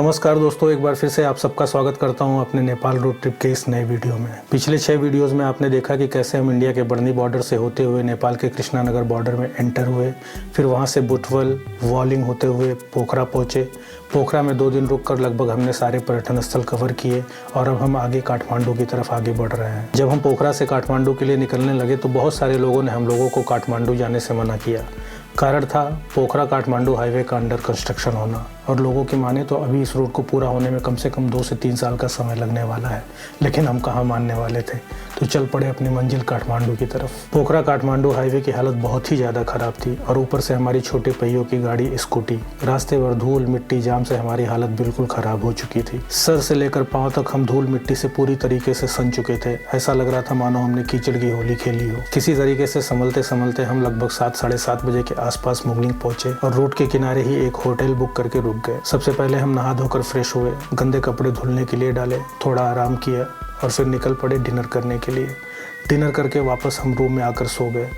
नमस्कार दोस्तों, एक बार फिर से आप सबका स्वागत करता हूं अपने नेपाल रोड ट्रिप के इस नए वीडियो में। पिछले 6 वीडियोस में आपने देखा कि कैसे हम इंडिया के बर्नी बॉर्डर से होते हुए नेपाल के कृष्णानगर बॉर्डर में एंटर हुए, फिर वहां से बुटवल वॉलिंग होते हुए पोखरा पहुंचे। पोखरा में 2 दिन रुककर लगभग हमने सारे पर्यटन स्थल कवर किए और अब हम आगे काठमांडू की तरफ आगे बढ़ रहे हैं। जब हम पोखरा से काठमांडू के लिए निकलने लगे तो बहुत सारे लोगों ने हम लोगों को काठमांडू जाने से मना किया। कारण था पोखरा काठमांडू हाईवे का अंडर कंस्ट्रक्शन होना, और लोगों की माने तो अभी इस रूट को पूरा होने में कम से कम 2 से 3 साल का समय लगने वाला है। लेकिन हम कहाँ मानने वाले थे, तो चल पड़े अपनी मंजिल काठमांडू की तरफ। पोखरा काठमांडू हाईवे की हालत बहुत ही ज़्यादा ख़राब थी और ऊपर से हमारी छोटे पहियों की गाड़ी स्कूटी। रास्ते भर धूल मिट्टी जाम से हमारी हालत बिल्कुल ख़राब हो चुकी थी। सर से लेकर पाँव तक हम धूल मिट्टी से पूरी तरीके से सन चुके थे। ऐसा लग रहा था मानो हमने कीचड़ की होली खेली हो। किसी तरीके से संभलते संभलते हम लगभग 7 साढ़े 7 बजे के आसपास मुगलिंग पहुंचे और रोड के किनारे ही एक होटल बुक करके रुक गए। सबसे पहले हम नहा धोकर फ्रेश हुए, गंदे कपड़े धुलने के लिए डाले, थोड़ा आराम किया और फिर निकल पड़े डिनर करने के लिए। डिनर करके वापस हम रूम में आकर सो गए।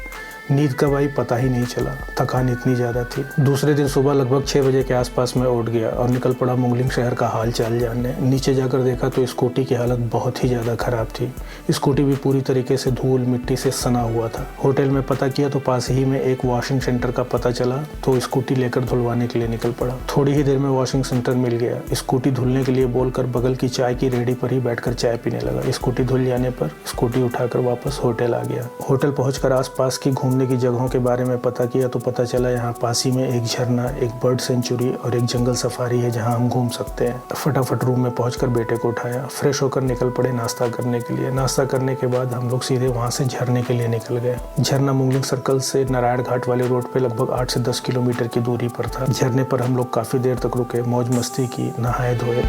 नींद कब आई पता ही नहीं चला, थकान इतनी ज़्यादा थी। दूसरे दिन सुबह लगभग 6 बजे के आसपास मैं उठ गया और निकल पड़ा मुगलिंग शहर का हाल चाल जानने। नीचे जाकर देखा तो स्कूटी की हालत बहुत ही ज़्यादा ख़राब थी। स्कूटी भी पूरी तरीके से धूल मिट्टी से सना हुआ था। होटल में पता किया तो पास ही में एक वॉशिंग सेंटर का पता चला, तो स्कूटी लेकर धुलवाने के लिए निकल पड़ा। थोड़ी ही देर में वॉशिंग सेंटर मिल गया। स्कूटी धुलने के लिए बोलकर बगल की चाय की रेडी पर ही बैठकर चाय पीने लगा। स्कूटी धुल जाने पर स्कूटी उठाकर वापस होटल आ गया। होटल पहुँचकर आसपास की घूमने की जगहों के बारे में पता किया तो पता चला यहाँ पास ही में एक झरना, एक बर्ड सेंचुरी और एक जंगल सफारी है जहाँ हम घूम सकते हैं। फटाफट रूम में पहुंचकर बेटे को उठाया, फ्रेश होकर निकल पड़े नाश्ता करने के लिए। नाश्ता करने के बाद हम लोग सीधे वहाँ से झरने के लिए निकल गए। झरना मुगलिंग सर्कल से नारायण घाट वाले रोड पे लगभग 8 से 10 किलोमीटर की दूरी पर था। झरने पर हम लोग काफ़ी देर तक रुके, मौज मस्ती की, नहाए धोए।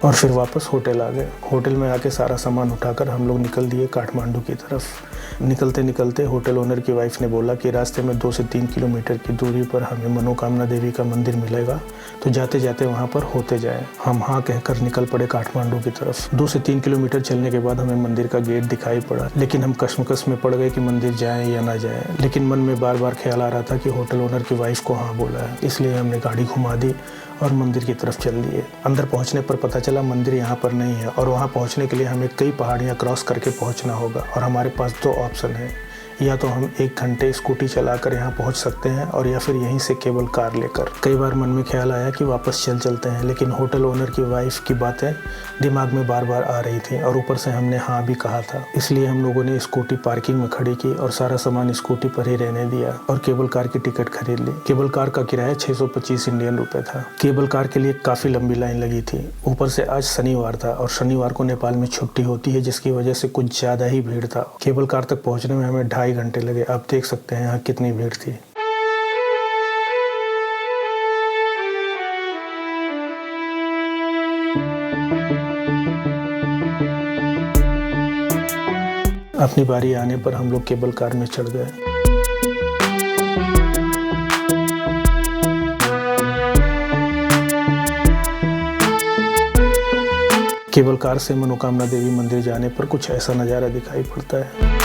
और फिर वापस होटल आ गए। होटल में आके सारा सामान उठाकर हम लोग निकल दिए काठमांडू की तरफ। निकलते निकलते होटल ओनर की वाइफ ने बोला कि रास्ते में 2 से 3 किलोमीटर की दूरी पर हमें मनोकामना देवी का मंदिर मिलेगा, तो जाते जाते वहाँ पर होते जाएं। हम हाँ कहकर निकल पड़े काठमांडू की तरफ। 2 से 3 किलोमीटर चलने के बाद हमें मंदिर का गेट दिखाई पड़ा, लेकिन हम कश्मकश में पड़ गए कि मंदिर जाएं या ना जाएं। लेकिन मन में बार बार ख्याल आ रहा था कि होटल ओनर की वाइफ को हाँ बोला है, इसलिए हमने गाड़ी घुमा दी और मंदिर की तरफ चल दिए। अंदर पहुंचने पर पता चला मंदिर यहाँ पर नहीं है और वहाँ पहुँचने के लिए हमें कई पहाड़ियाँ क्रॉस करके पहुँचना होगा। और हमारे पास 2 ऑप्शन है, या तो हम 1 घंटे स्कूटी चलाकर यहाँ पहुँच सकते हैं और या फिर यहीं से केबल कार लेकर। कई बार मन में ख्याल आया कि वापस चलते हैं, लेकिन होटल ओनर की वाइफ की बातें दिमाग में बार बार आ रही थी और ऊपर से हमने हाँ भी कहा था। इसलिए हम लोगों ने स्कूटी पार्किंग में खड़ी की और सारा सामान स्कूटी पर ही रहने दिया और केबल कार की टिकट खरीद ली। केबल कार का किराया 625 इंडियन रुपये था। केबल कार के लिए काफ़ी लंबी लाइन लगी थी। ऊपर से आज शनिवार था और शनिवार को नेपाल में छुट्टी होती है, जिसकी वजह से कुछ ज़्यादा ही भीड़ था। केबल कार तक पहुँचने में हमें 2.5 घंटे लगे। आप देख सकते हैं यहाँ कितनी भीड़ थी। अपनी बारी आने पर हम लोग केबल कार में चढ़ गए। केबल कार से मनोकामना देवी मंदिर जाने पर कुछ ऐसा नज़ारा दिखाई पड़ता है।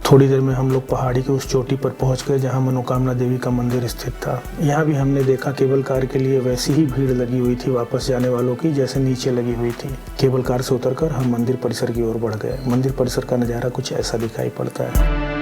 थोड़ी देर में हम लोग पहाड़ी के उस चोटी पर पहुंच गए जहां मनोकामना देवी का मंदिर स्थित था। यहां भी हमने देखा केबल कार के लिए वैसी ही भीड़ लगी हुई थी वापस जाने वालों की जैसे नीचे लगी हुई थी। केबल कार से उतरकर हम मंदिर परिसर की ओर बढ़ गए। मंदिर परिसर का नज़ारा कुछ ऐसा दिखाई पड़ता है।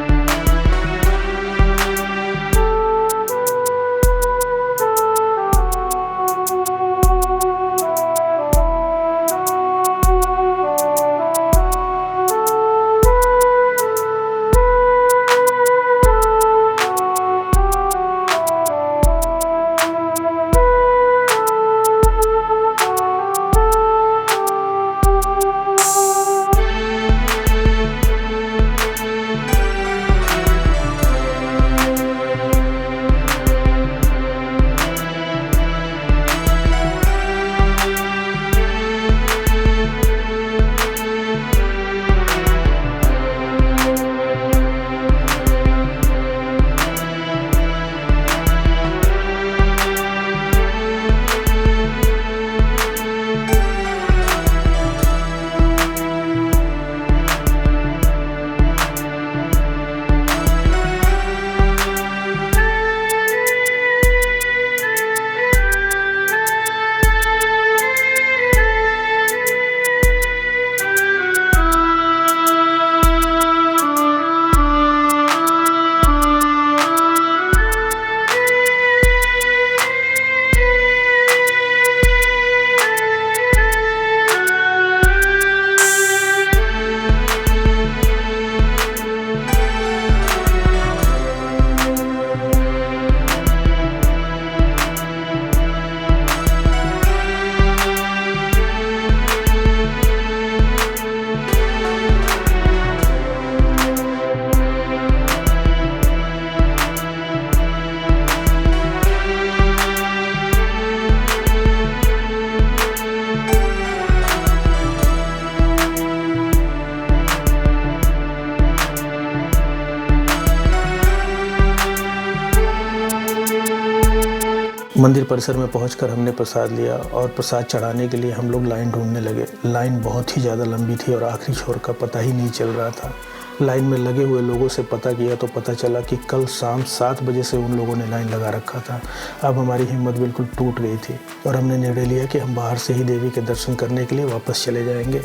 मंदिर परिसर में पहुंचकर हमने प्रसाद लिया और प्रसाद चढ़ाने के लिए हम लोग लाइन ढूंढने लगे। लाइन बहुत ही ज़्यादा लंबी थी और आखिरी छोर का पता ही नहीं चल रहा था। लाइन में लगे हुए लोगों से पता किया तो पता चला कि कल शाम 7 बजे से उन लोगों ने लाइन लगा रखा था। अब हमारी हिम्मत बिल्कुल टूट गई थी और हमने निर्णय लिया कि हम बाहर से ही देवी के दर्शन करने के लिए वापस चले जाएंगे।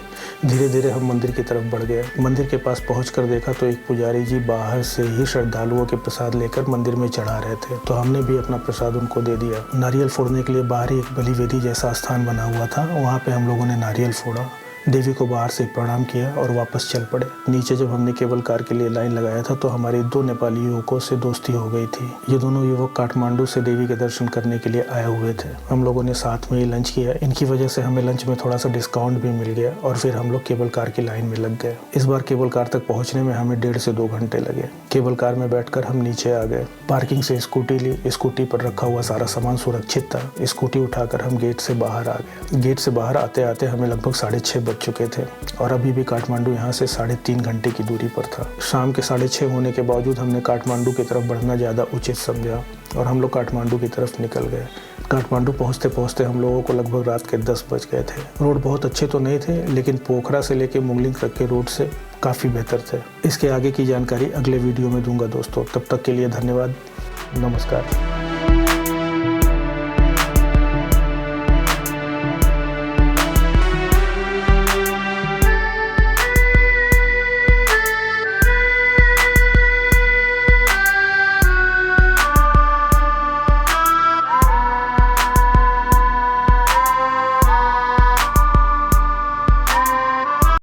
धीरे धीरे हम मंदिर की तरफ बढ़ गए। मंदिर के पास पहुंचकर देखा तो एक पुजारी जी बाहर से ही श्रद्धालुओं के प्रसाद लेकर मंदिर में चढ़ा रहे थे, तो हमने भी अपना प्रसाद उनको दे दिया। नारियल फोड़ने के लिए बाहर एक बलि वेदी जैसा स्थान बना हुआ था, वहाँ पे हम लोगों ने नारियल फोड़ा, देवी को बाहर से प्रणाम किया और वापस चल पड़े। नीचे जब हमने केबल कार के लिए लाइन लगाया था तो हमारे 2 नेपाली युवकों से दोस्ती हो गई थी। ये दोनों युवक काठमांडू से देवी के दर्शन करने के लिए आए हुए थे। हम लोगों ने साथ में ही लंच किया। इनकी वजह से हमें लंच में थोड़ा सा डिस्काउंट भी मिल गया और फिर हम लोग केबल कार की लाइन में लग गए। इस बार केबल कार तक पहुँचने में हमें 1.5 से 2 घंटे लगे। केबल कार में बैठकर हम नीचे आ गए। पार्किंग से स्कूटी ली। स्कूटी पर रखा हुआ सारा सामान सुरक्षित था। स्कूटी उठाकर हम गेट से बाहर आ गए। गेट से बाहर आते आते हमें लगभग 6:30 बज चुके थे और अभी भी काठमांडू यहाँ से 3.5 घंटे की दूरी पर था। शाम के 6:30 होने के बावजूद हमने काठमांडू की तरफ बढ़ना ज़्यादा उचित समझा और हम लोग काठमांडू की तरफ निकल गए। काठमांडू पहुँचते पहुँचते हम लोगों को लगभग रात के 10 बज गए थे। रोड बहुत अच्छे तो नहीं थे, लेकिन पोखरा से लेके मुंगलिंग तक के रोड से काफ़ी बेहतर थे। इसके आगे की जानकारी अगले वीडियो में दूंगा दोस्तों। तब तक के लिए धन्यवाद। नमस्कार।